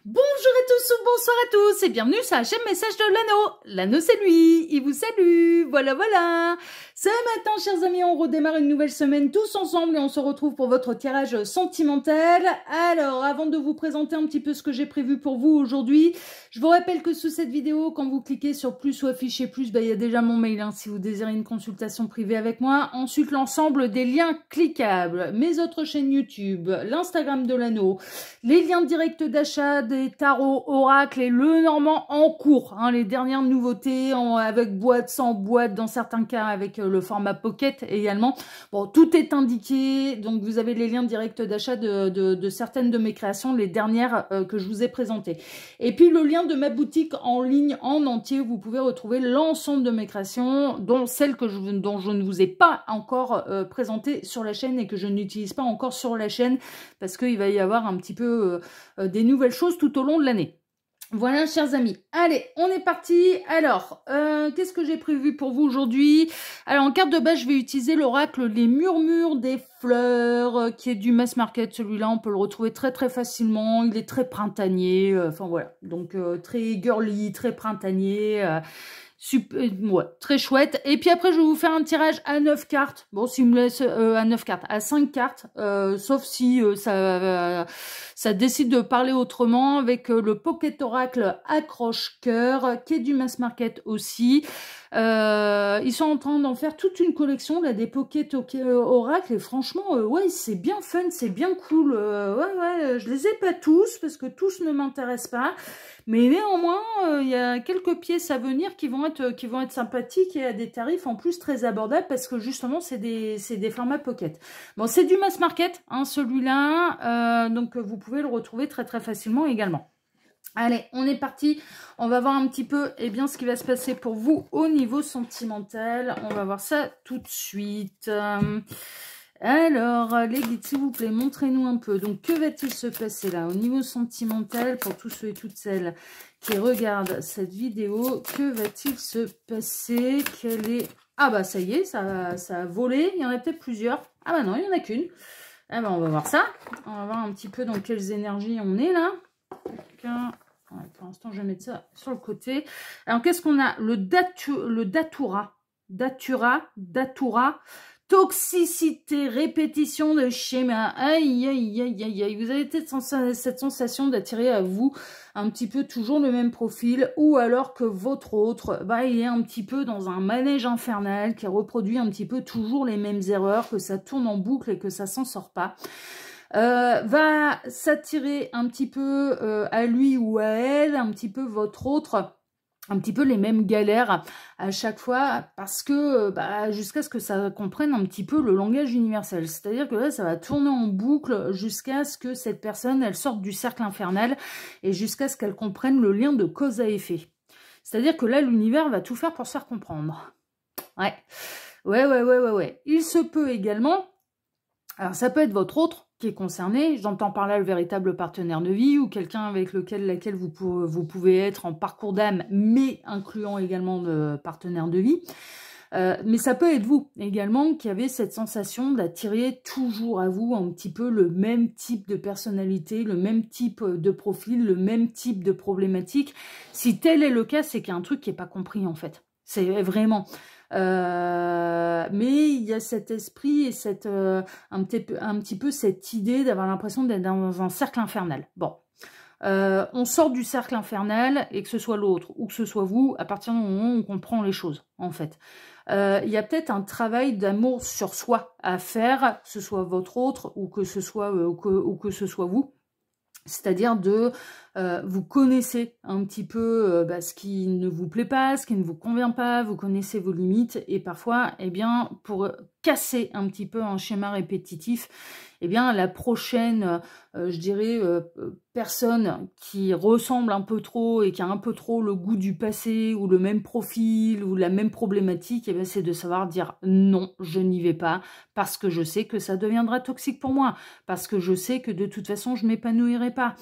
Bonjour à tous ou bonsoir à tous et bienvenue sur la chaîne Message de l'Anneau. L'Anneau c'est lui, il vous salue, voilà. Ce matin, chers amis, on redémarre une nouvelle semaine tous ensemble et on se retrouve pour votre tirage sentimental. Alors, avant de vous présenter un petit peu ce que j'ai prévu pour vous aujourd'hui, je vous rappelle que sous cette vidéo, quand vous cliquez sur plus ou afficher plus, il y a déjà mon mail si vous désirez une consultation privée avec moi. Ensuite, l'ensemble des liens cliquables, mes autres chaînes YouTube, l'Instagram de l'Anneau, les liens directs d'achat, des tarots, oracles et le normand en cours. Les dernières nouveautés avec boîte, sans boîte, dans certains cas avec le format pocket également. Bon, tout est indiqué, donc vous avez les liens directs d'achat de certaines de mes créations, les dernières que je vous ai présentées. Et puis le lien de ma boutique en ligne en entier, où vous pouvez retrouver l'ensemble de mes créations, dont celles dont je ne vous ai pas encore présentées sur la chaîne et que je n'utilise pas encore sur la chaîne, parce qu'il va y avoir un petit peu des nouvelles choses tout au long de l'année. Voilà, chers amis. Allez, on est parti. Alors, qu'est-ce que j'ai prévu pour vous aujourd'hui? Alors, en carte de base, je vais utiliser l'oracle Les Murmures des Fleurs, qui est du mass market. Celui-là, on peut le retrouver très très facilement. Il est très printanier. Enfin, voilà. Donc, très girly, très printanier. Super, ouais, très chouette. Et puis après, je vais vous faire un tirage à 9 cartes. Bon, s'il me laisse à 9 cartes, à 5 cartes, sauf si ça décide de parler autrement, avec le Pocket Oracle Accroche-Cœur, qui est du mass market aussi. Ils sont en train d'en faire toute une collection, là, des Pocket Oracle, et franchement, ouais, c'est bien fun, c'est bien cool. Ouais, je les ai pas tous, parce que tous ne m'intéressent pas. Mais néanmoins, il y a quelques pièces à venir qui vont être sympathiques et à des tarifs en plus très abordables, parce que justement, c'est des formats pocket. Bon, c'est du mass market, celui-là, donc vous pouvez le retrouver très très facilement également. Allez, on est parti. On va voir un petit peu ce qui va se passer pour vous au niveau sentimental. On va voir ça tout de suite. Alors, les guides, s'il vous plaît, montrez-nous un peu. Donc, que va-t-il se passer là au niveau sentimental pour tous ceux et toutes celles qui regardent cette vidéo? Que va-t-il se passer? Quelle est... Ah bah ça y est, ça a volé. Il y en a peut-être plusieurs. Ah bah non, il n'y en a qu'une. Ah bah on va voir ça. On va voir un petit peu dans quelles énergies on est là. Ouais, pour l'instant, je vais mettre ça sur le côté. Alors, qu'est-ce qu'on a? Le Datura. Toxicité, répétition de schéma. Aïe. Vous avez peut-être cette sensation d'attirer à vous un petit peu toujours le même profil, ou alors que votre autre, il est un petit peu dans un manège infernal qui reproduit un petit peu toujours les mêmes erreurs, que ça tourne en boucle et que ça s'en sort pas. Va s'attirer un petit peu à lui ou à elle, un petit peu votre autre, un petit peu les mêmes galères à chaque fois, parce que jusqu'à ce que ça comprenne un petit peu le langage universel. C'est-à-dire que là, ça va tourner en boucle jusqu'à ce que cette personne, elle sorte du cercle infernal et jusqu'à ce qu'elle comprenne le lien de cause à effet. C'est-à-dire que là, l'univers va tout faire pour se faire comprendre. Ouais. Il se peut également, alors ça peut être votre autre qui est concerné, j'entends par là le véritable partenaire de vie ou quelqu'un avec laquelle vous pouvez être en parcours d'âme, mais incluant également le partenaire de vie. Mais ça peut être vous également qui avez cette sensation d'attirer toujours à vous un petit peu le même type de personnalité, le même type de profil, le même type de problématique. Si tel est le cas, c'est qu'il y a un truc qui n'est pas compris en fait. C'est vraiment... mais il y a cet esprit et un petit peu cette idée d'avoir l'impression d'être dans un cercle infernal. Bon, on sort du cercle infernal, et que ce soit l'autre ou que ce soit vous, à partir du moment où on comprend les choses, en fait. Il y a peut-être un travail d'amour sur soi à faire, que ce soit votre autre ou que ce soit vous. C'est-à-dire de vous connaissez un petit peu ce qui ne vous plaît pas, ce qui ne vous convient pas, vous connaissez vos limites, et parfois, pour casser un petit peu un schéma répétitif, la prochaine, je dirais, personne qui ressemble un peu trop et qui a un peu trop le goût du passé, ou le même profil, ou la même problématique, c'est de savoir dire non, je n'y vais pas, parce que je sais que ça deviendra toxique pour moi, parce que je sais que de toute façon, je m'épanouirai pas.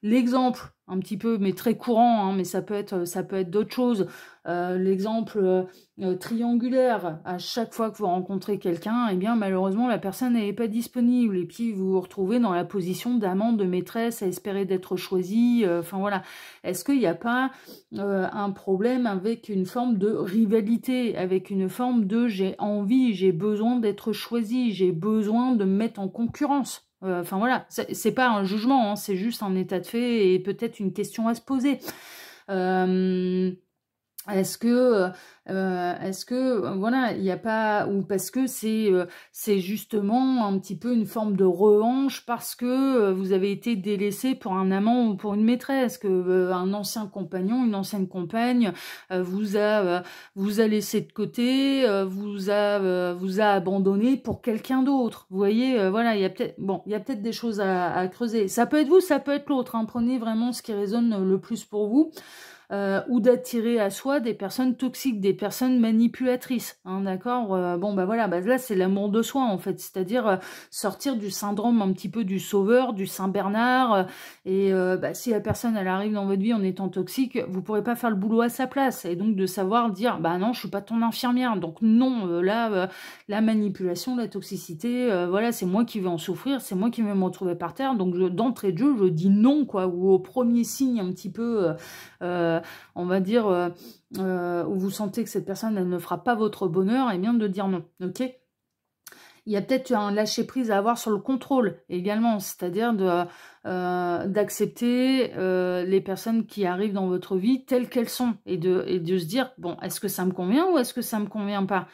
L'exemple un petit peu, mais très courant, hein, mais ça peut être d'autres choses. L'exemple triangulaire, à chaque fois que vous rencontrez quelqu'un, eh bien malheureusement la personne n'est pas disponible et puis vous vous retrouvez dans la position d'amant, de maîtresse, à espérer d'être choisi. Enfin voilà, est-ce qu'il n'y a pas un problème avec une forme de rivalité, avec une forme de j'ai envie, j'ai besoin d'être choisi, j'ai besoin de me mettre en concurrence. Enfin voilà, c'est pas un jugement, hein, c'est juste un état de fait et peut-être une question à se poser. Est-ce que voilà, il n'y a pas, ou parce que c'est justement un petit peu une forme de revanche parce que vous avez été délaissé pour un amant ou pour une maîtresse, que un ancien compagnon, une ancienne compagne vous a laissé de côté, vous a abandonné pour quelqu'un d'autre. Vous voyez, voilà, il y a peut-être des choses à creuser. Ça peut être vous, ça peut être l'autre, hein. Prenez vraiment ce qui résonne le plus pour vous. Ou d'attirer à soi des personnes toxiques, des personnes manipulatrices, hein, d'accord. Bon bah voilà, bah là c'est l'amour de soi en fait, c'est-à-dire sortir du syndrome un petit peu du sauveur, du Saint Bernard, et bah, si la personne elle arrive dans votre vie en étant toxique, vous pourrez pas faire le boulot à sa place, et donc de savoir dire bah non je suis pas ton infirmière, donc non, la manipulation, la toxicité, voilà c'est moi qui vais en souffrir, c'est moi qui vais me retrouver par terre, donc d'entrée de jeu je dis non quoi, ou au premier signe un petit peu on va dire, où vous sentez que cette personne, elle ne fera pas votre bonheur, et bien de dire non, ok. Il y a peut-être un lâcher-prise à avoir sur le contrôle également, c'est-à-dire d'accepter les personnes qui arrivent dans votre vie telles qu'elles sont, et de se dire, bon, est-ce que ça me convient ou est-ce que ça me convient pas?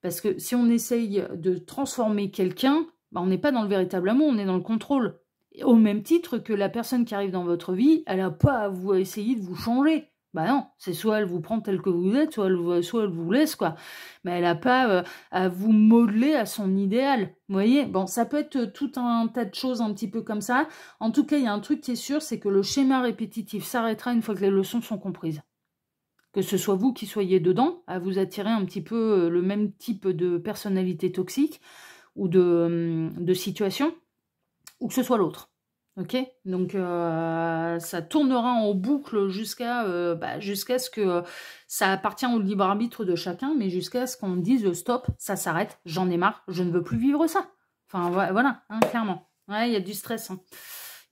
Parce que si on essaye de transformer quelqu'un, bah, on n'est pas dans le véritable amour, on est dans le contrôle. Au même titre que la personne qui arrive dans votre vie, elle n'a pas à vous essayer de vous changer. Bah non, c'est soit elle vous prend tel que vous êtes, soit elle vous laisse, quoi. Mais elle n'a pas à vous modeler à son idéal. Vous voyez? Bon, ça peut être tout un tas de choses un petit peu comme ça. En tout cas, il y a un truc qui est sûr, c'est que le schéma répétitif s'arrêtera une fois que les leçons sont comprises. Que ce soit vous qui soyez dedans, à vous attirer un petit peu le même type de personnalité toxique ou de situation, ou que ce soit l'autre. Ok, donc ça tournera en boucle jusqu'à ce que ça appartient au libre arbitre de chacun, mais jusqu'à ce qu'on dise stop, ça s'arrête, j'en ai marre, je ne veux plus vivre ça. Enfin voilà, hein, clairement. Ouais, il y a du stress. Hein.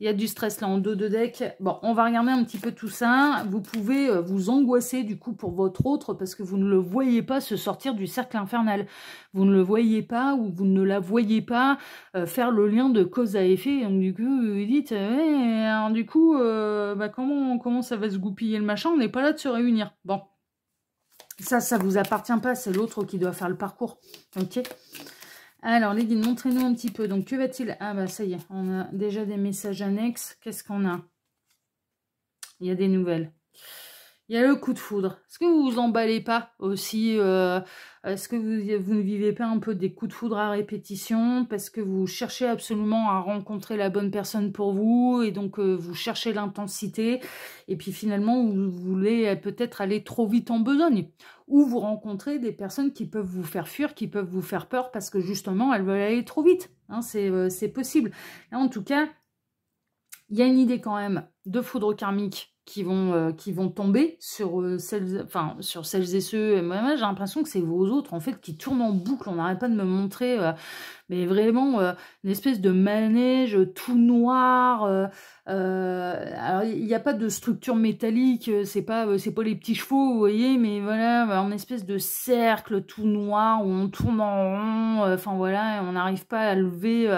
Il y a du stress là en dos de deck. Bon, on va regarder un petit peu tout ça. Vous pouvez vous angoisser du coup pour votre autre parce que vous ne le voyez pas se sortir du cercle infernal. Vous ne le voyez pas ou vous ne la voyez pas faire le lien de cause à effet. Donc du coup, vous dites, alors, du coup, comment ça va se goupiller le machin? On n'est pas là de se réunir. Bon, ça vous appartient pas. C'est l'autre qui doit faire le parcours. Ok. Alors, les guides, montrez-nous un petit peu. Donc, que va-t-il... Ah, bah, ça y est, on a déjà des messages annexes. Qu'est-ce qu'on a? Il y a des nouvelles. Il y a le coup de foudre. Est-ce que vous vous emballez pas aussi est-ce que vous ne vivez pas un peu des coups de foudre à répétition parce que vous cherchez absolument à rencontrer la bonne personne pour vous et donc vous cherchez l'intensité et puis finalement vous voulez peut-être aller trop vite en besogne ou vous rencontrez des personnes qui peuvent vous faire fuir, qui peuvent vous faire peur parce que justement elles veulent aller trop vite. Hein, c'est possible. Là, en tout cas, il y a une idée quand même de foudre karmique qui vont tomber sur sur celles et ceux. Moi, j'ai l'impression que c'est vos autres en fait qui tournent en boucle. On n'arrête pas de me montrer, mais vraiment une espèce de manège tout noir. Alors il n'y a pas de structure métallique, c'est pas les petits chevaux, vous voyez, mais voilà, une espèce de cercle tout noir où on tourne en rond. Enfin voilà, on n'arrive pas à lever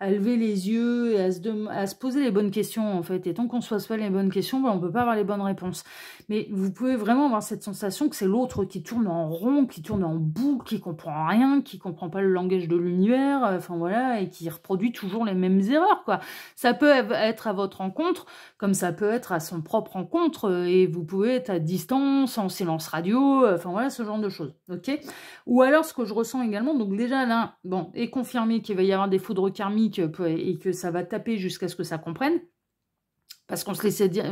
les yeux et à se poser les bonnes questions en fait. Et tant qu'on se pose pas les bonnes questions, on peut pas avoir les bonnes réponses. Mais vous pouvez vraiment avoir cette sensation que c'est l'autre qui tourne en rond, qui tourne en boucle, qui comprend rien, qui comprend pas le langage de l'univers, enfin voilà, et qui reproduit toujours les mêmes erreurs, quoi. Ça peut être à votre rencontre, comme ça peut être à son propre rencontre, et vous pouvez être à distance, en silence radio, enfin voilà, ce genre de choses, ok. Ou alors, ce que je ressens également, donc déjà là, bon, est confirmé qu'il va y avoir des foudres karmiques et que ça va taper jusqu'à ce que ça comprenne. Parce qu'on se laissait dire,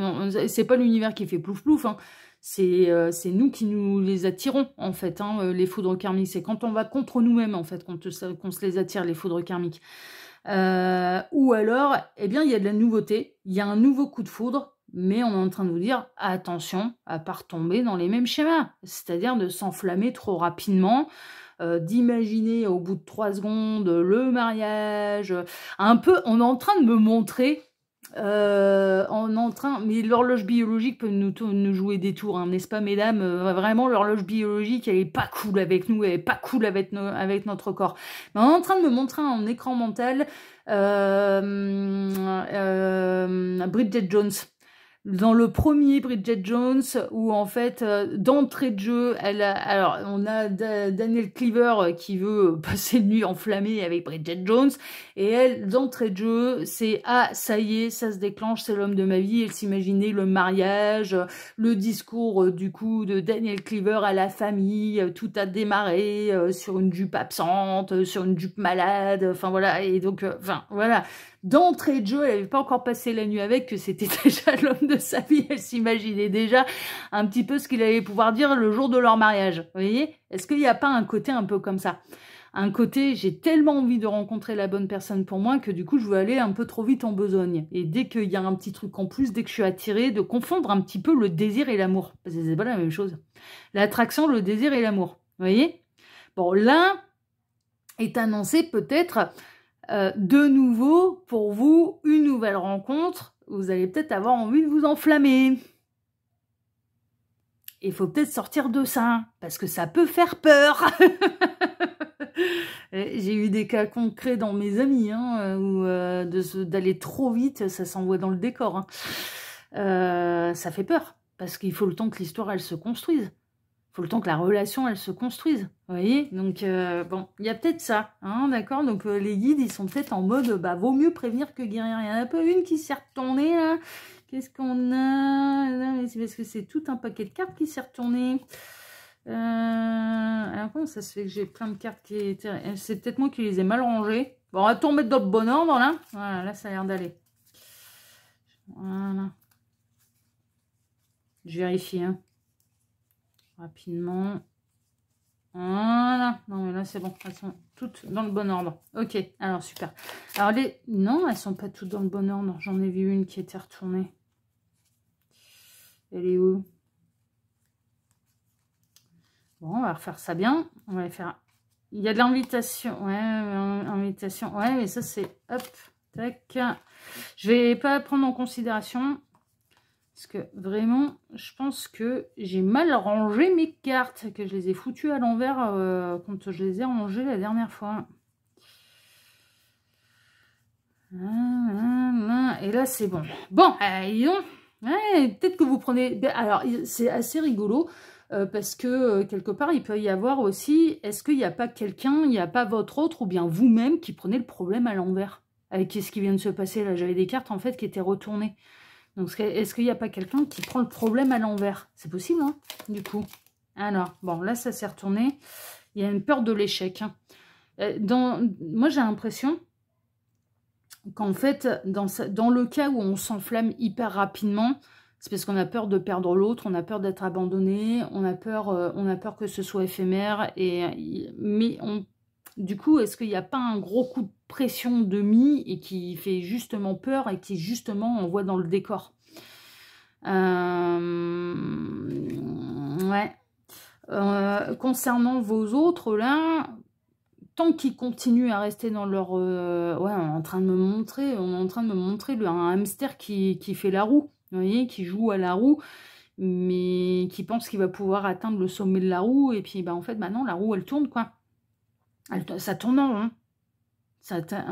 c'est pas l'univers qui fait plouf plouf, hein. C'est nous qui nous les attirons, en fait, hein, les foudres karmiques. C'est quand on va contre nous-mêmes, en fait, qu'on se les attire, les foudres karmiques. Ou alors, eh bien, il y a de la nouveauté. Il y a un nouveau coup de foudre mais on est en train de vous dire, attention à pas retomber dans les mêmes schémas, c'est-à-dire de s'enflammer trop rapidement, d'imaginer au bout de 3 secondes le mariage, un peu, on est en train de me montrer, mais l'horloge biologique peut nous jouer des tours, hein, n'est-ce pas, mesdames? Vraiment, l'horloge biologique, elle est pas cool avec nous, elle est pas cool avec notre corps. Mais on est en train de me montrer en écran mental Bridget Jones. Dans le premier Bridget Jones, où en fait, d'entrée de jeu, alors on a Daniel Cleaver qui veut passer une nuit enflammée avec Bridget Jones, et elle, d'entrée de jeu, c'est ah ça y est, ça se déclenche, c'est l'homme de ma vie. Elle s'imaginait le mariage, le discours du coup de Daniel Cleaver à la famille, tout a démarré sur une jupe absente, sur une jupe malade, enfin voilà, et donc enfin voilà. D'entrée de jeu, elle n'avait pas encore passé la nuit avec, que c'était déjà l'homme de sa vie. Elle s'imaginait déjà un petit peu ce qu'il allait pouvoir dire le jour de leur mariage. Vous voyez? Est-ce qu'il n'y a pas un côté un peu comme ça? Un côté, j'ai tellement envie de rencontrer la bonne personne pour moi que du coup, je veux aller un peu trop vite en besogne. Et dès qu'il y a un petit truc en plus, dès que je suis attirée, de confondre un petit peu le désir et l'amour. Parce que c'est pas la même chose. L'attraction, le désir et l'amour. Vous voyez? Bon, là est annoncé peut-être... de nouveau, pour vous, une nouvelle rencontre, vous allez peut-être avoir envie de vous enflammer. Il faut peut-être sortir de ça, parce que ça peut faire peur. J'ai eu des cas concrets dans mes amis, hein, où d'aller trop vite, ça s'envoie dans le décor. Hein. Ça fait peur, parce qu'il faut le temps que l'histoire, elle se construise. Faut le temps que la relation, elle se construise, vous voyez? Donc, bon, il y a peut-être ça, hein, d'accord? Donc, les guides, ils sont peut-être en mode, bah, vaut mieux prévenir que guérir. Il y en a pas une qui s'est retournée, là. Qu'est-ce qu'on a? C'est parce que c'est tout un paquet de cartes qui s'est retourné. Alors, comment ça se fait que j'ai plein de cartes qui étaient... C'est peut-être moi qui les ai mal rangées. Bon, on va tout remettre dans le bon ordre, là. Voilà, là, ça a l'air d'aller. Voilà. Je vérifie, hein. Rapidement. Voilà. Non, mais là, c'est bon. Elles sont toutes dans le bon ordre. Ok. Alors, super. Alors, non, elles sont pas toutes dans le bon ordre. J'en ai vu une qui était retournée. Elle est où? Bon, on va refaire ça bien. On va faire... Il y a de l'invitation. Ouais, invitation. Ouais, mais ça, c'est... Hop. Tac. Je vais pas prendre en considération... Parce que vraiment, je pense que j'ai mal rangé mes cartes, que je les ai foutues à l'envers quand je les ai rangées la dernière fois. Et là, c'est bon. Bon, ouais, peut-être que vous prenez... Alors, c'est assez rigolo, parce que quelque part, il peut y avoir aussi... Est-ce qu'il n'y a pas quelqu'un, il n'y a pas votre autre, ou bien vous-même qui prenez le problème à l'envers? Avec ce qui vient de se passer là, j'avais des cartes en fait qui étaient retournées. Donc, est-ce qu'il n'y a pas quelqu'un qui prend le problème à l'envers? C'est possible, hein, du coup. Alors, bon, là, ça s'est retourné. Il y a une peur de l'échec. Hein. Moi, j'ai l'impression qu'en fait, dans le cas où on s'enflamme hyper rapidement, c'est parce qu'on a peur de perdre l'autre, on a peur d'être abandonné, on a peur que ce soit éphémère. Du coup, est-ce qu'il n'y a pas un gros coup de pression de mis et qui fait justement peur et qui justement envoie dans le décor? Ouais. Concernant vos autres, là, tant qu'ils continuent à rester dans leur... ouais, on est en train de me montrer, un hamster qui fait la roue, vous voyez, qui joue à la roue, mais qui pense qu'il va pouvoir atteindre le sommet de la roue, et puis, bah, en fait, maintenant, la roue, elle tourne, quoi. Ça tourne en rond.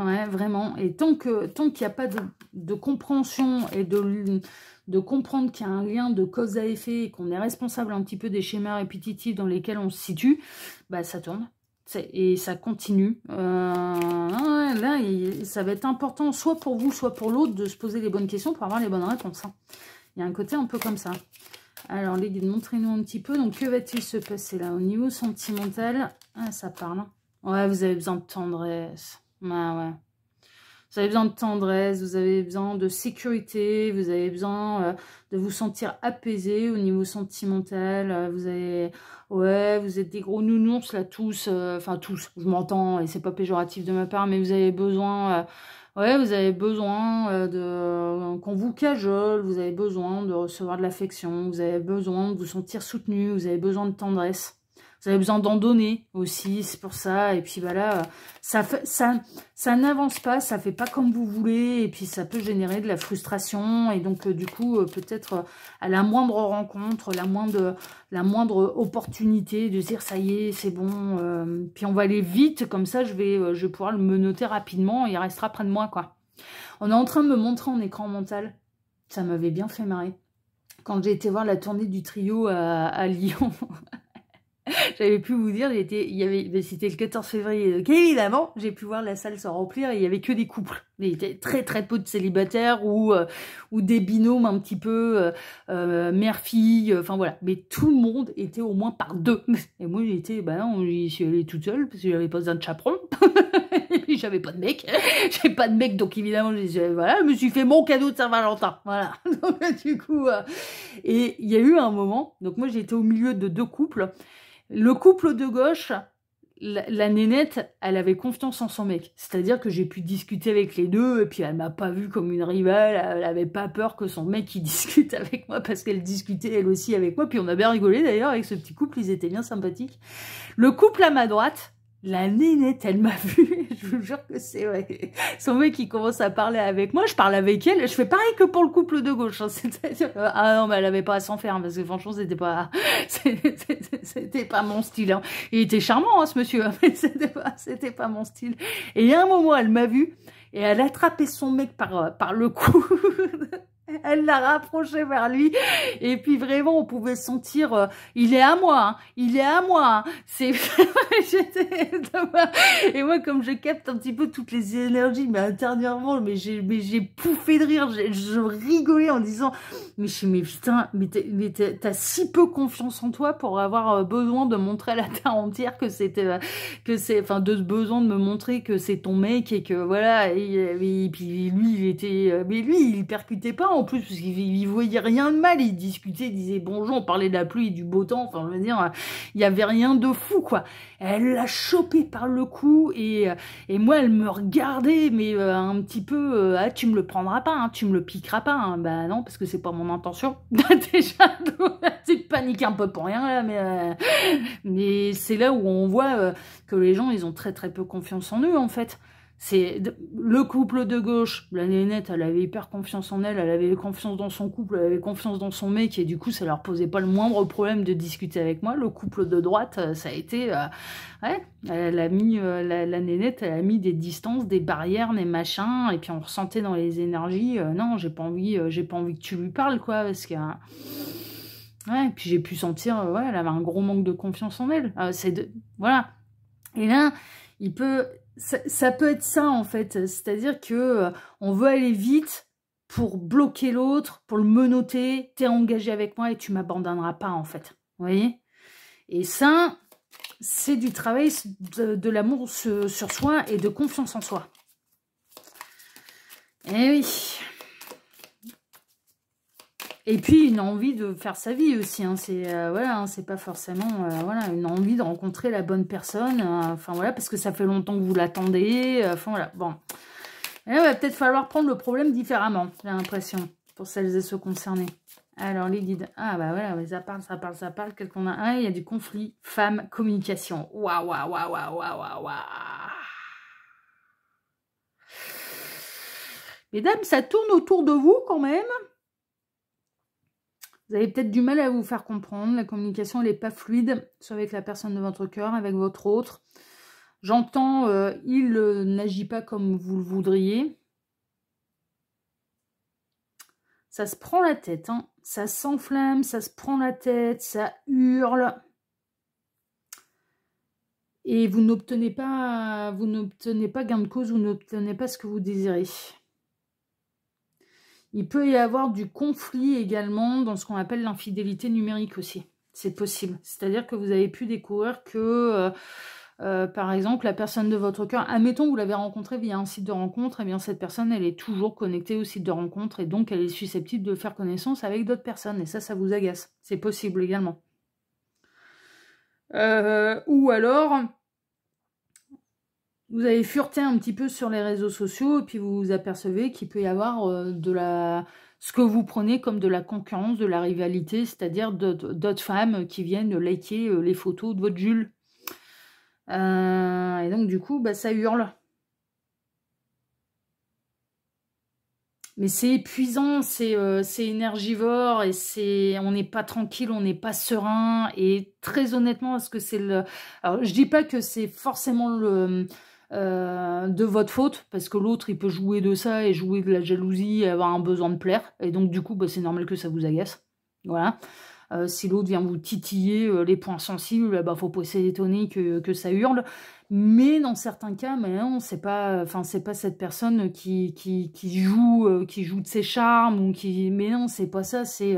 Ouais, vraiment. Et tant qu'il n'y a pas de compréhension et de comprendre qu'il y a un lien de cause à effet et qu'on est responsable un petit peu des schémas répétitifs dans lesquels on se situe, bah ça tourne. Et ça continue. Là, ça va être important, soit pour vous, soit pour l'autre, de se poser les bonnes questions pour avoir les bonnes réponses. Hein. Il y a un côté un peu comme ça. Alors, les guides, montrez-nous un petit peu. Donc, que va-t-il se passer là? Au niveau sentimental, ça parle. Ouais, vous avez besoin de tendresse. Ah ouais. Vous avez besoin de tendresse, vous avez besoin de sécurité, vous avez besoin de vous sentir apaisé au niveau sentimental. Vous êtes des gros nounours là tous, enfin tous, je m'entends et c'est pas péjoratif de ma part, mais vous avez besoin Ouais, vous avez besoin qu'on vous cajole, vous avez besoin de recevoir de l'affection, vous avez besoin de vous sentir soutenu, vous avez besoin de tendresse. Vous avez besoin d'en donner aussi, c'est pour ça. Et puis voilà, ça n'avance pas, ça fait pas comme vous voulez. Et puis ça peut générer de la frustration. Et donc du coup, peut-être à la moindre rencontre, la moindre opportunité de se dire ça y est, c'est bon. Puis on va aller vite, comme ça je vais pouvoir le menotter rapidement. Il restera près de moi, quoi. On est en train de me montrer en écran mental. Ça m'avait bien fait marrer. Quand j'ai été voir la tournée du trio à Lyon... J'avais pu vous dire, c'était le 14 février, donc évidemment, j'ai pu voir la salle se remplir et il y avait que des couples. Il y était très très peu de célibataires ou des binômes un petit peu mère-fille, enfin voilà. Mais tout le monde était au moins par deux. Et moi j'étais, bah non, j'y suis allée toute seule parce que j'avais pas besoin de chaperon. Et puis j'avais pas de mec. J'avais pas de mec, donc évidemment, voilà, je me suis fait mon cadeau de Saint-Valentin. Voilà. Donc du coup, et il y a eu un moment, donc moi j'étais au milieu de deux couples. Le couple de gauche, la nénette, elle avait confiance en son mec. C'est-à-dire que j'ai pu discuter avec les deux, et puis elle m'a pas vue comme une rivale, elle avait pas peur que son mec il discute avec moi, parce qu'elle discutait elle aussi avec moi, puis on a bien rigolé d'ailleurs avec ce petit couple, ils étaient bien sympathiques. Le couple à ma droite, la nénette, elle m'a vue, je vous jure que c'est vrai. Son mec, il commence à parler avec moi, je parle avec elle, je fais pareil que pour le couple de gauche. Hein. Ah non, mais elle avait pas à s'en faire, hein, parce que franchement, c'était pas mon style. Hein. Il était charmant, hein, ce monsieur, hein, mais c'était pas mon style. Et il y a un moment, elle m'a vue, et elle a attrapé son mec par le cou. Elle l'a rapproché vers lui, et puis vraiment, on pouvait sentir, il est à moi, hein, il est à moi. Hein. C'est, et moi, comme je capte un petit peu toutes les énergies, mais intérieurement, mais j'ai pouffé de rire, je rigolais en disant, mais putain, mais t'as si peu confiance en toi pour avoir besoin de montrer à la terre entière que enfin, de ce besoin de me montrer que c'est ton mec et que voilà, et puis lui, mais lui, il percutait pas en plus parce qu'il voyait rien de mal, il discutait, il disait bonjour, on parlait de la pluie et du beau temps, enfin je veux dire, il y avait rien de fou quoi. Elle l'a chopé par le cou et moi elle me regardait mais un petit peu ah tu me le prendras pas, hein, tu me le piqueras pas, hein. Bah non parce que c'est pas mon intention. Déjà tu paniques un peu pour rien là mais c'est là où on voit que les gens ils ont très très peu confiance en eux en fait. C'est le couple de gauche, la nénette, elle avait hyper confiance en elle, elle avait confiance dans son couple, elle avait confiance dans son mec, et du coup, ça leur posait pas le moindre problème de discuter avec moi. Le couple de droite, ça a été... ouais, elle a mis, la nénette, elle a mis des distances, des barrières, des machins, et puis on ressentait dans les énergies, non, j'ai pas envie que tu lui parles, quoi, parce que... ouais, et puis j'ai pu sentir, ouais, elle avait un gros manque de confiance en elle. Voilà. Et là, ça peut être ça en fait, c'est-à-dire que on veut aller vite pour bloquer l'autre, pour le menotter, t'es engagé avec moi et tu m'abandonneras pas en fait, vous voyez? Et ça, c'est du travail de l'amour sur soi et de confiance en soi. Eh oui. Et puis une envie de faire sa vie aussi, hein. C'est voilà, hein, c'est pas forcément voilà, une envie de rencontrer la bonne personne, enfin voilà, parce que ça fait longtemps que vous l'attendez, enfin voilà, bon. Et il va peut-être falloir prendre le problème différemment, j'ai l'impression, pour celles et ceux concernés. Alors les guides, ah bah voilà, mais ça parle, quel qu'on a. Ah, il y a du conflit, femme, communication. Waouh, waouh, waouh, waouh, waouh, waouh. Mesdames, ça tourne autour de vous quand même. Vous avez peut-être du mal à vous faire comprendre. La communication, elle n'est pas fluide, soit avec la personne de votre cœur, avec votre autre. J'entends, il n'agit pas comme vous le voudriez. Ça se prend la tête, hein. Ça s'enflamme, ça se prend la tête, ça hurle. Et vous n'obtenez pas gain de cause, vous n'obtenez pas ce que vous désirez. Il peut y avoir du conflit également dans ce qu'on appelle l'infidélité numérique aussi. C'est possible. C'est-à-dire que vous avez pu découvrir que, par exemple, la personne de votre cœur, admettons vous l'avez rencontrée via un site de rencontre, et bien cette personne, elle est toujours connectée au site de rencontre, et donc elle est susceptible de faire connaissance avec d'autres personnes. Et ça vous agace. C'est possible également. Ou alors... vous avez fureté un petit peu sur les réseaux sociaux et puis vous vous apercevez qu'il peut y avoir ce que vous prenez comme de la concurrence, de la rivalité, c'est-à-dire d'autres femmes qui viennent liker les photos de votre Jules. Et donc du coup, bah, ça hurle. Mais c'est épuisant, c'est énergivore et on n'est pas tranquille, on n'est pas serein. Et très honnêtement, parce que c'est le... Alors, je dis pas que c'est forcément de votre faute, parce que l'autre, il peut jouer de ça et jouer de la jalousie et avoir un besoin de plaire. Et donc, du coup, bah, c'est normal que ça vous agace. Voilà. Si l'autre vient vous titiller les points sensibles, bah, faut pas s'étonner que ça hurle. Mais dans certains cas, mais non, c'est pas, enfin, c'est pas cette personne qui joue de ses charmes ou qui, mais non, c'est pas ça. C'est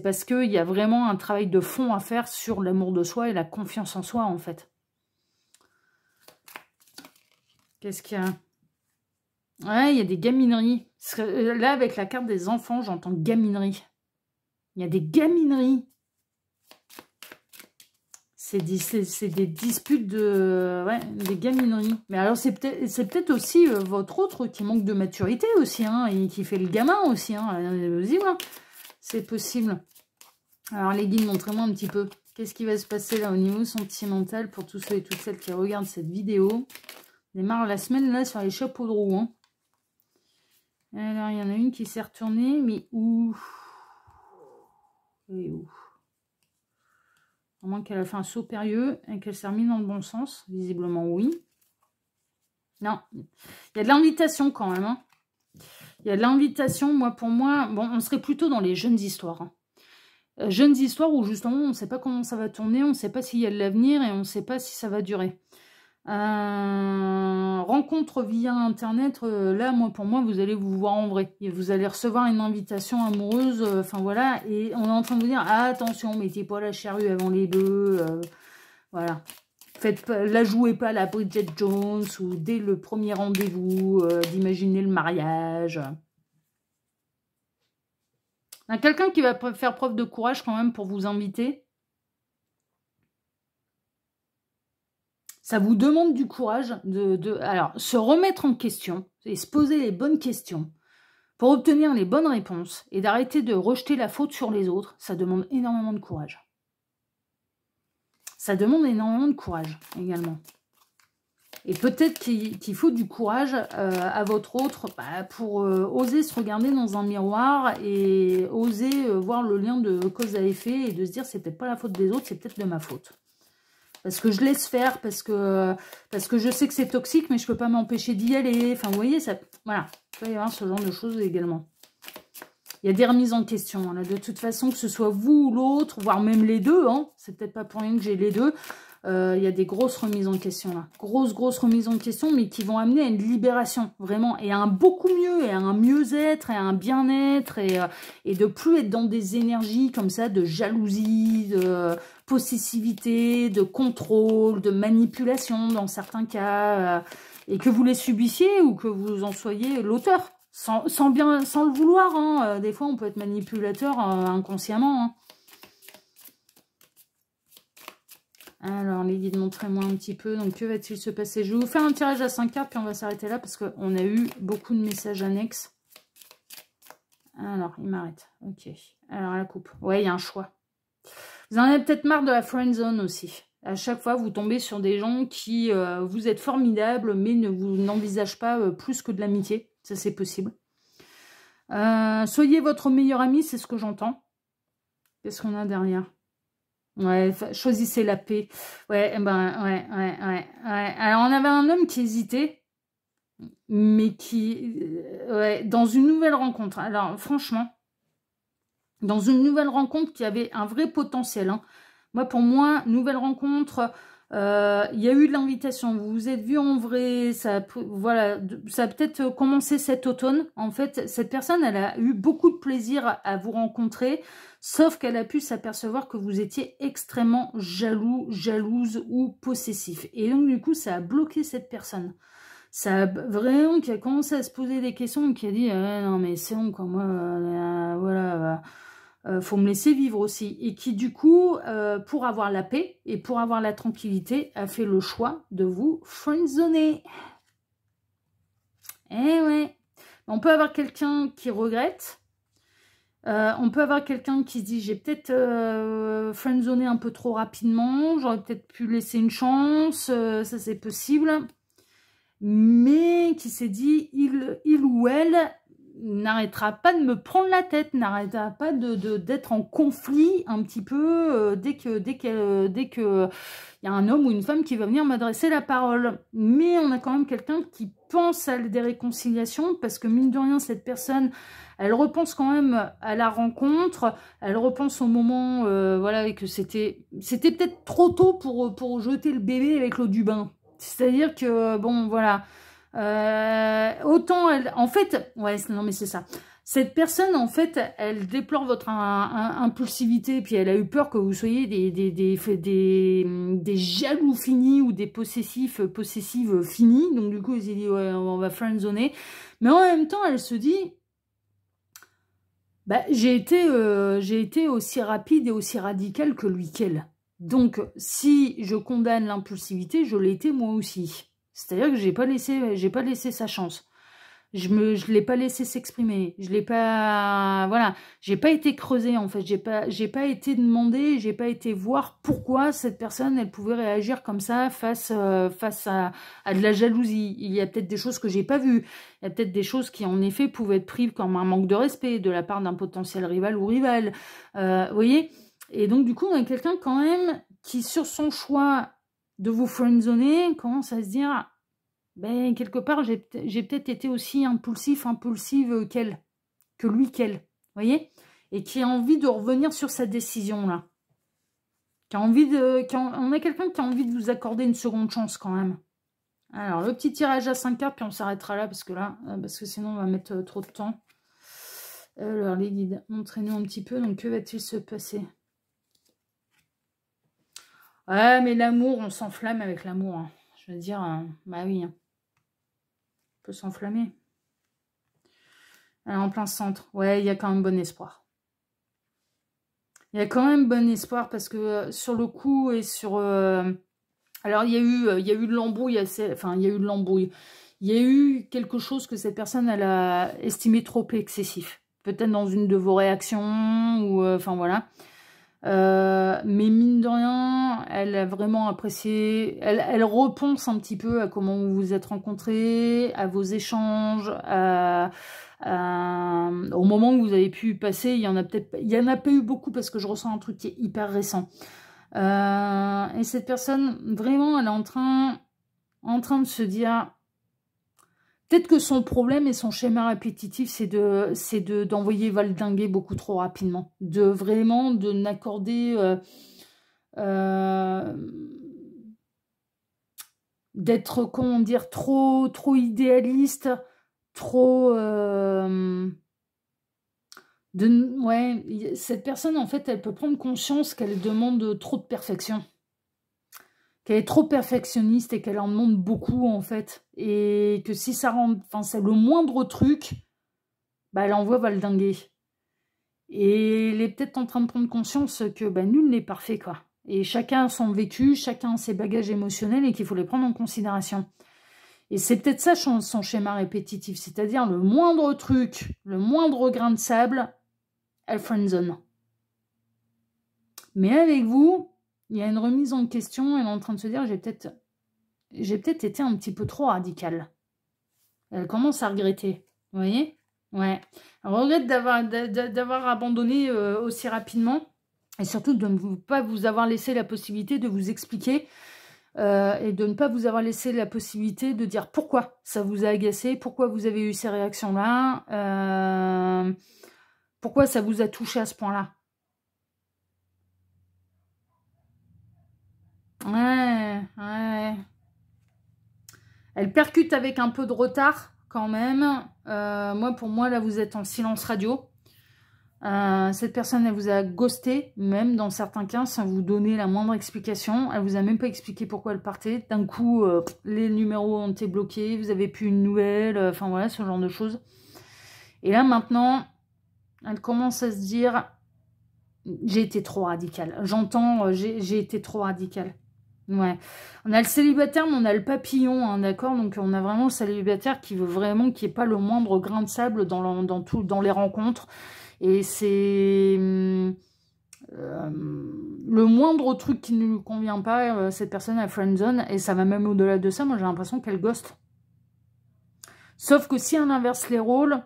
parce que il y a vraiment un travail de fond à faire sur l'amour de soi et la confiance en soi, en fait. Qu'est-ce qu'il y a? Ouais, il y a des gamineries. Là, avec la carte des enfants, j'entends gaminerie. Il y a des gamineries. C'est des disputes de... Ouais, des gamineries. Mais alors, c'est peut-être aussi votre autre qui manque de maturité aussi, hein, et qui fait le gamin aussi, hein. Vas-y, voilà. C'est possible. Alors, les guides, montrez-moi un petit peu. Qu'est-ce qui va se passer là au niveau sentimental pour tous ceux et toutes celles qui regardent cette vidéo? On démarre la semaine là sur les chapeaux de roue, hein. Alors, il y en a une qui s'est retournée, mais où? Et où? À moins qu'elle a fait un saut périlleux et qu'elle s'est remise dans le bon sens. Visiblement, oui. Non. Il y a de l'invitation quand même, hein. Il y a de l'invitation, moi, pour moi... Bon, on serait plutôt dans les jeunes histoires, hein. Jeunes histoires où, justement, on ne sait pas comment ça va tourner, on ne sait pas s'il y a de l'avenir et on ne sait pas si ça va durer. Rencontre via Internet, là, moi, pour moi, vous allez vous voir en vrai. Et vous allez recevoir une invitation amoureuse, enfin voilà, et on est en train de vous dire, ah, attention, mettez pas la charrue avant les bœufs, voilà. Faites pas, la jouez pas à la Bridget Jones, ou dès le premier rendez-vous, d'imaginer le mariage. Il y a quelqu'un qui va faire preuve de courage quand même pour vous inviter. Ça vous demande du courage alors, se remettre en question et se poser les bonnes questions pour obtenir les bonnes réponses et d'arrêter de rejeter la faute sur les autres. Ça demande énormément de courage. Ça demande énormément de courage également. Et peut-être qu'il faut du courage à votre autre pour oser se regarder dans un miroir et oser voir le lien de cause à effet et de se dire c'est peut-être pas la faute des autres, c'est peut-être de ma faute. Parce que je laisse faire, parce que je sais que c'est toxique, mais je ne peux pas m'empêcher d'y aller. Enfin, vous voyez, ça, voilà, il peut y avoir ce genre de choses également. Il y a des remises en question. Hein, là, de toute façon, que ce soit vous ou l'autre, voire même les deux, hein, c'est peut-être pas pour rien que j'ai les deux, il y a des grosses remises en question là. Grosses remises en question, mais qui vont amener à une libération, vraiment, et à un beaucoup mieux, et à un mieux-être, et à un bien-être, et de plus être dans des énergies comme ça, de jalousie, de possessivité, de contrôle, de manipulation dans certains cas, et que vous les subissiez ou que vous en soyez l'auteur, sans le vouloir. Hein. Des fois, on peut être manipulateur inconsciemment. Hein. Alors, les guides, montrez-moi un petit peu. Donc, que va-t-il se passer? Je vais vous faire un tirage à 5 cartes, puis on va s'arrêter là, parce qu'on a eu beaucoup de messages annexes. Alors, il m'arrête. Ok. Alors, la coupe. Ouais, il y a un choix. Vous en avez peut-être marre de la friend zone aussi. À chaque fois, vous tombez sur des gens qui vous êtes formidables, mais ne vous n'envisagent pas plus que de l'amitié. Ça, c'est possible. Soyez votre meilleur ami, c'est ce que j'entends. Qu'est-ce qu'on a derrière? Ouais, choisissez la paix. Ouais, ouais. Alors, on avait un homme qui hésitait, mais qui... ouais, dans une nouvelle rencontre. Alors, franchement... Dans une nouvelle rencontre qui avait un vrai potentiel. Hein. Moi, pour moi, nouvelle rencontre, il y a eu de l'invitation. Vous vous êtes vus en vrai. Voilà, ça a peut-être commencé cet automne. En fait, cette personne, elle a eu beaucoup de plaisir à vous rencontrer. Sauf qu'elle a pu s'apercevoir que vous étiez extrêmement jaloux, jalouse ou possessif. Et donc, du coup, ça a bloqué cette personne. Ça a vraiment qui a commencé à se poser des questions et qui a dit non mais c'est bon quoi, moi voilà faut me laisser vivre aussi. Et qui, du coup, pour avoir la paix et pour avoir la tranquillité, a fait le choix de vous friendzoner. Eh ouais. On peut avoir quelqu'un qui regrette. On peut avoir quelqu'un qui se dit, j'ai peut-être friendzoné un peu trop rapidement, j'aurais peut-être pu laisser une chance, ça c'est possible. Mais qui s'est dit, il ou elle n'arrêtera pas de me prendre la tête, n'arrêtera pas d'être en conflit un petit peu dès que y a un homme ou une femme qui va venir m'adresser la parole. Mais on a quand même quelqu'un qui pense à des réconciliations, parce que mine de rien, cette personne, elle repense quand même à la rencontre, elle repense au moment, voilà, et que c'était peut-être trop tôt pour jeter le bébé avec l'eau du bain. C'est-à-dire que, bon, voilà, autant elle, en fait, ouais, non mais c'est ça. Cette personne, en fait, elle déplore votre impulsivité, puis elle a eu peur que vous soyez des jaloux finis ou des possessives finis. Donc du coup, elle s'est dit, ouais, on va friendzoner. Mais en même temps, elle se dit, bah, j'ai été aussi rapide et aussi radicale que lui qu'elle. Donc, si je condamne l'impulsivité, je l'ai été moi aussi. C'est-à-dire que j'ai pas laissé sa chance. Je l'ai pas laissé s'exprimer. Je l'ai pas, voilà, j'ai pas été creusée en fait. J'ai pas été demandé, j'ai pas été voir pourquoi cette personne elle pouvait réagir comme ça face à de la jalousie. Il y a peut-être des choses que j'ai pas vues. Il y a peut-être des choses qui en effet pouvaient être prises comme un manque de respect de la part d'un potentiel rival ou rivale. Vous voyez. Et donc, du coup, on a quelqu'un quand même qui, sur son choix de vous friendzoner, commence à se dire, ben, quelque part, j'ai peut-être été aussi impulsive que lui qu'elle. Vous voyez? Et qui a envie de revenir sur sa décision, là. On a quelqu'un qui a envie de vous accorder une seconde chance, quand même. Alors, le petit tirage à 5 cartes, puis on s'arrêtera là, parce que sinon, on va mettre trop de temps. Alors, les guides, montrez-nous un petit peu. Donc, que va-t-il se passer ? Ouais, mais l'amour, on s'enflamme avec l'amour. Hein. Je veux dire, bah oui. Hein. On peut s'enflammer. En plein centre. Ouais, il y a quand même bon espoir. Il y a quand même bon espoir parce que sur le coup et sur... alors, il y a eu de l'embrouille. Enfin, il y a eu de l'embrouille. Il y a eu quelque chose que cette personne, elle a estimé trop excessif. Peut-être dans une de vos réactions ou... enfin, voilà. Mais mine de rien, elle a vraiment apprécié, elle repense un petit peu à comment vous vous êtes rencontrés, à vos échanges, au moment où vous avez pu passer. Il y en a pas eu beaucoup parce que je ressens un truc qui est hyper récent. Et cette personne, vraiment, elle est en train de se dire... Peut-être que son problème et son schéma répétitif, c'est d'envoyer valdinguer beaucoup trop rapidement. De n'accorder... d'être, comment dire, trop idéaliste, trop... ouais, cette personne, en fait, elle peut prendre conscience qu'elle demande trop de perfection. Qu'elle est trop perfectionniste et qu'elle en demande beaucoup, en fait. Et que si ça rend... Enfin, c'est le moindre truc, bah, elle envoie valdinguer. Et elle est peut-être en train de prendre conscience que bah, nul n'est parfait, quoi. Et chacun a son vécu, chacun a ses bagages émotionnels et qu'il faut les prendre en considération. Et c'est peut-être ça son schéma répétitif. C'est-à-dire le moindre truc, le moindre grain de sable, elle friendzone. Mais avec vous... Il y a une remise en question, elle est en train de se dire, j'ai peut-être été un petit peu trop radicale. Elle commence à regretter, vous voyez? Ouais. Elle regrette d'avoir abandonné aussi rapidement, et surtout de ne pas vous avoir laissé la possibilité de vous expliquer, et de ne pas vous avoir laissé la possibilité de dire pourquoi ça vous a agacé, pourquoi vous avez eu ces réactions-là, pourquoi ça vous a touché à ce point-là. Ouais. Elle percute avec un peu de retard, quand même. Pour moi, là, vous êtes en silence radio. Cette personne, elle vous a ghosté, même dans certains cas, sans vous donner la moindre explication. Elle vous a même pas expliqué pourquoi elle partait. D'un coup, les numéros ont été bloqués, vous avez plus une nouvelle, enfin voilà, ce genre de choses. Et là, maintenant, elle commence à se dire... j'ai été trop radicale. J'entends, j'ai été trop radicale. Ouais. On a le célibataire, mais on a le papillon, hein, d'accord? Donc on a vraiment le célibataire qui veut vraiment qu'il n'y ait pas le moindre grain de sable dans les rencontres. Et c'est le moindre truc qui ne lui convient pas, cette personne a friendzone, et ça va même au-delà de ça, moi j'ai l'impression qu'elle ghost. Sauf que si on inverse les rôles,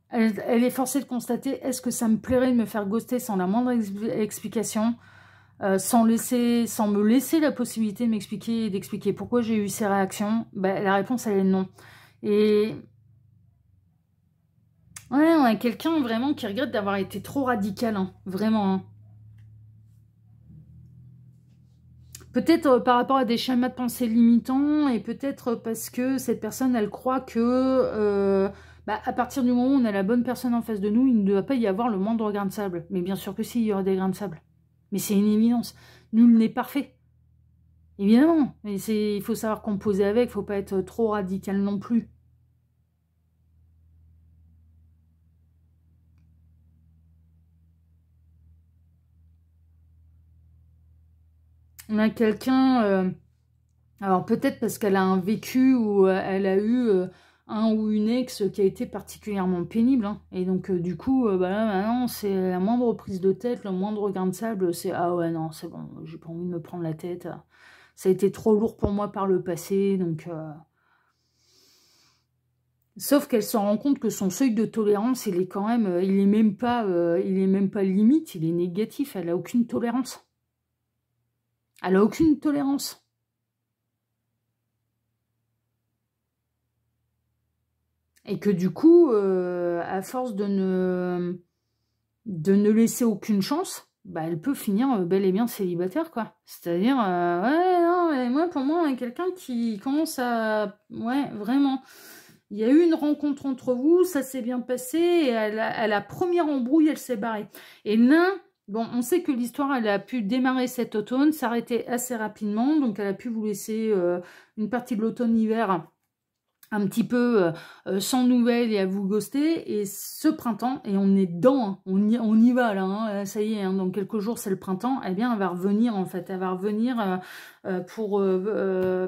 elle est forcée de constater, est-ce que ça me plairait de me faire ghoster sans la moindre explication, sans me laisser la possibilité de m'expliquer et d'expliquer pourquoi j'ai eu ces réactions? Bah, la réponse, elle est non. Et ouais, on a quelqu'un vraiment qui regrette d'avoir été trop radical, hein, vraiment. Hein. Peut-être par rapport à des schémas de pensée limitants, et peut-être parce que cette personne, elle croit que à partir du moment où on a la bonne personne en face de nous, il ne doit pas y avoir le moindre grain de sable. Mais bien sûr que si, il y aura des grains de sable. Mais c'est une évidence. Nul n'est parfait. Évidemment. Mais il faut savoir composer avec, il ne faut pas être trop radical non plus. On a quelqu'un... alors peut-être parce qu'elle a un vécu où elle a eu un ou une ex qui a été particulièrement pénible. Hein. Et donc du coup, là, maintenant, c'est la moindre prise de tête, le moindre grain de sable, c'est ah ouais, non, c'est bon, j'ai pas envie de me prendre la tête. Ça a été trop lourd pour moi par le passé, donc... Sauf qu'elle se rend compte que son seuil de tolérance, il est quand même, il est même pas limite, il est négatif, elle a aucune tolérance. Elle a aucune tolérance. Et que du coup, à force de ne laisser aucune chance, bah, elle peut finir bel et bien célibataire, quoi. C'est-à-dire, ouais, non, mais pour moi, on est quelqu'un qui commence à... Ouais, vraiment. Il y a eu une rencontre entre vous, ça s'est bien passé, et à la première embrouille, elle s'est barrée. Et là, bon, on sait que l'histoire, elle a pu démarrer cet automne, s'arrêter assez rapidement, donc elle a pu vous laisser une partie de l'automne-hiver un petit peu sans nouvelles et à vous ghoster, et ce printemps, et on est dedans, hein, on y va là, hein, ça y est, hein, dans quelques jours c'est le printemps, eh bien elle va revenir en fait, elle va revenir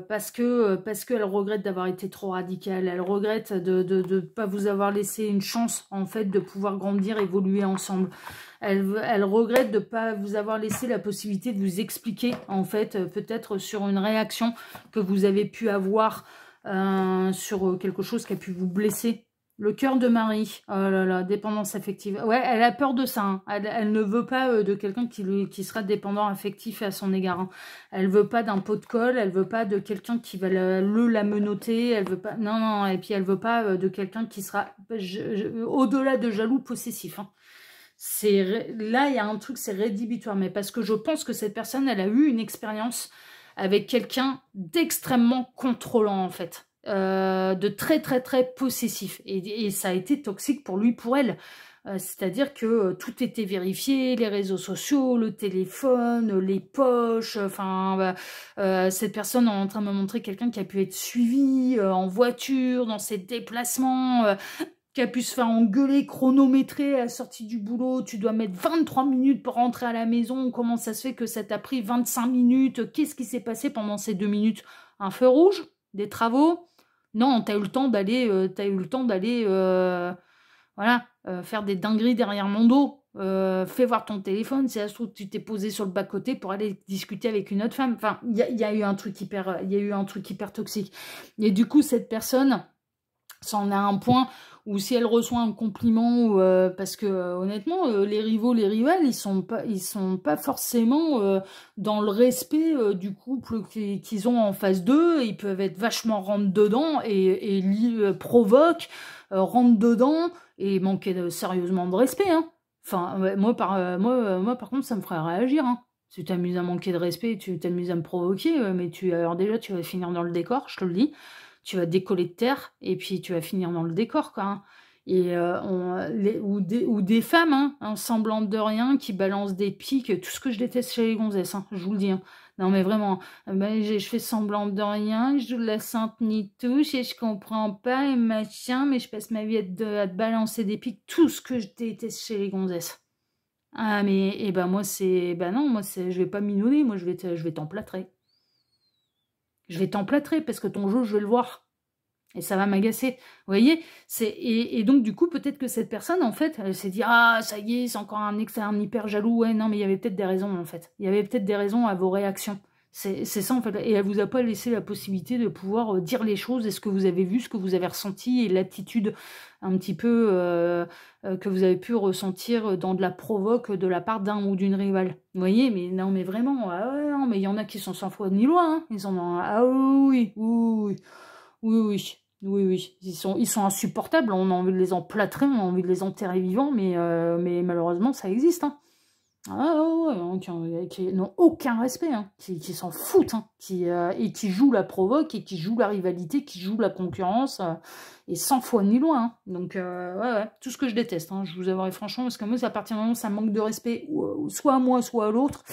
parce qu'elle regrette d'avoir été trop radicale, elle regrette de pas vous avoir laissé une chance en fait de pouvoir grandir, évoluer ensemble. Elle regrette de ne pas vous avoir laissé la possibilité de vous expliquer en fait, peut-être sur une réaction que vous avez pu avoir sur quelque chose qui a pu vous blesser. Le cœur de Marie, oh là là, dépendance affective. Ouais, elle a peur de ça. Hein. Elle ne veut pas de quelqu'un qui sera dépendant affectif à son égard. Hein. Elle veut pas d'un pot de colle, elle veut pas de quelqu'un qui va la menotter, elle veut pas... Non, non, et puis elle veut pas de quelqu'un qui sera au-delà de jaloux possessif. Hein. Là, il y a un truc, c'est rédhibitoire, mais parce que je pense que cette personne, elle a eu une expérience avec quelqu'un d'extrêmement contrôlant en fait, de très très très possessif, et ça a été toxique pour lui, pour elle, c'est-à-dire que tout était vérifié, les réseaux sociaux, le téléphone, les poches, enfin cette personne est en train de me montrer quelqu'un qui a pu être suivi en voiture, dans ses déplacements, qui a pu se faire engueuler, chronométrer à la sortie du boulot, tu dois mettre 23 minutes pour rentrer à la maison, comment ça se fait que ça t'a pris 25 minutes, qu'est-ce qui s'est passé pendant ces 2 minutes? Un feu rouge? Des travaux? Non, t'as eu le temps d'aller, voilà, faire des dingueries derrière mon dos. Fais voir ton téléphone, si ça se trouve tu t'es posé sur le bas-côté pour aller discuter avec une autre femme. Enfin, il y a eu un truc hyper toxique. Et du coup, cette personne... Ça en a un point où si elle reçoit un compliment, parce que honnêtement, les rivaux, les rivales, ils sont pas forcément dans le respect du couple qu'ils ont en face d'eux. Ils peuvent être vachement rentre-dedans et provoquent, rentre-dedans et manquer sérieusement de respect. Hein. Enfin, ouais, moi par contre, ça me ferait réagir. Hein. Si tu t'amuses à manquer de respect, tu t'amuses à me provoquer, mais alors déjà, tu vas finir dans le décor, je te le dis. Tu vas décoller de terre, et puis tu vas finir dans le décor, quoi. Hein. Et ou des femmes, hein, semblantes de rien, qui balancent des pics, tout ce que je déteste chez les gonzesses, hein, je vous le dis. Hein. Non mais vraiment, je fais semblant de rien, je joue de la sainte ni touche, et je comprends pas, et machin, mais je passe ma vie à te balancer des pics, tout ce que je déteste chez les gonzesses. Ah, mais, eh ben, moi, c'est, ben non, moi, c'est, je vais pas minauder, moi, je vais t'emplâtrer. Je vais t'emplâtrer parce que ton jeu, je vais le voir. Et ça va m'agacer. Vous voyez, et donc, du coup, peut-être que cette personne, en fait, elle s'est dit, ah, ça y est, c'est encore un externe hyper jaloux. Ouais, non, mais il y avait peut-être des raisons, en fait. Il y avait peut-être des raisons à vos réactions. C'est ça, en fait. Et elle vous a pas laissé la possibilité de pouvoir dire les choses et ce que vous avez vu, ce que vous avez ressenti et l'attitude un petit peu que vous avez pu ressentir dans de la provoque de la part d'un ou d'une rivale. Vous voyez, mais non, mais vraiment, ah ouais, non, mais il y en a qui sont sans foi ni loi, hein. Ils sont dans, ah oui, oui, oui, oui. Oui, oui, ils sont insupportables, on a envie de les emplâtrer, on a envie de les enterrer vivants, mais malheureusement, ça existe, hein. Ah ouais, hein, qui n'ont aucun respect, hein, qui s'en foutent, hein, et qui jouent la provoque, et qui jouent la rivalité, qui jouent la concurrence, et sans foi ni loi, hein. Donc, ouais, tout ce que je déteste, hein, je vous avouerai franchement, parce que moi, à partir du moment où ça manque de respect, soit à moi, soit à l'autre,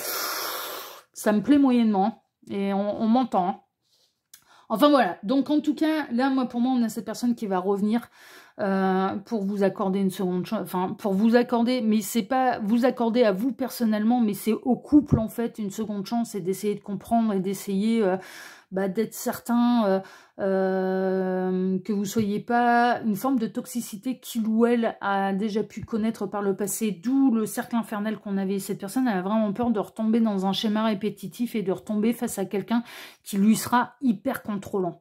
ça me plaît moyennement, hein, et on m'entend, hein. Enfin voilà, donc en tout cas, là, moi, pour moi, on a cette personne qui va revenir pour vous accorder une seconde chance, enfin, pour vous accorder, mais c'est pas vous accorder à vous personnellement, mais c'est au couple, en fait, une seconde chance, et d'essayer de comprendre et d'essayer d'être certain que vous soyez pas une forme de toxicité qu'il ou elle a déjà pu connaître par le passé, d'où le cercle infernal qu'on avait. Cette personne, elle a vraiment peur de retomber dans un schéma répétitif et de retomber face à quelqu'un qui lui sera hyper contrôlant,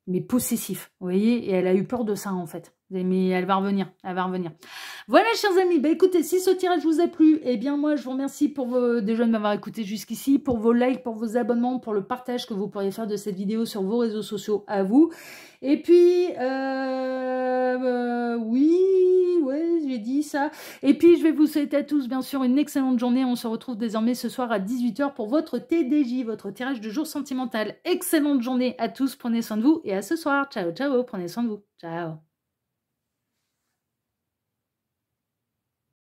mais possessif, vous voyez, et elle a eu peur de ça, en fait. Mais elle va revenir, elle va revenir. Voilà, chers amis, bah écoutez, si ce tirage vous a plu, eh bien moi, je vous remercie pour déjà de m'avoir écouté jusqu'ici, pour vos likes, pour vos abonnements, pour le partage que vous pourriez faire de cette vidéo sur vos réseaux sociaux, à vous. Et puis, oui, ouais, j'ai dit ça. Et puis, je vais vous souhaiter à tous, bien sûr, une excellente journée. On se retrouve désormais ce soir à 18 h pour votre TDJ, votre tirage de jour sentimental. Excellente journée à tous, prenez soin de vous et à ce soir. Ciao, ciao, prenez soin de vous. Ciao.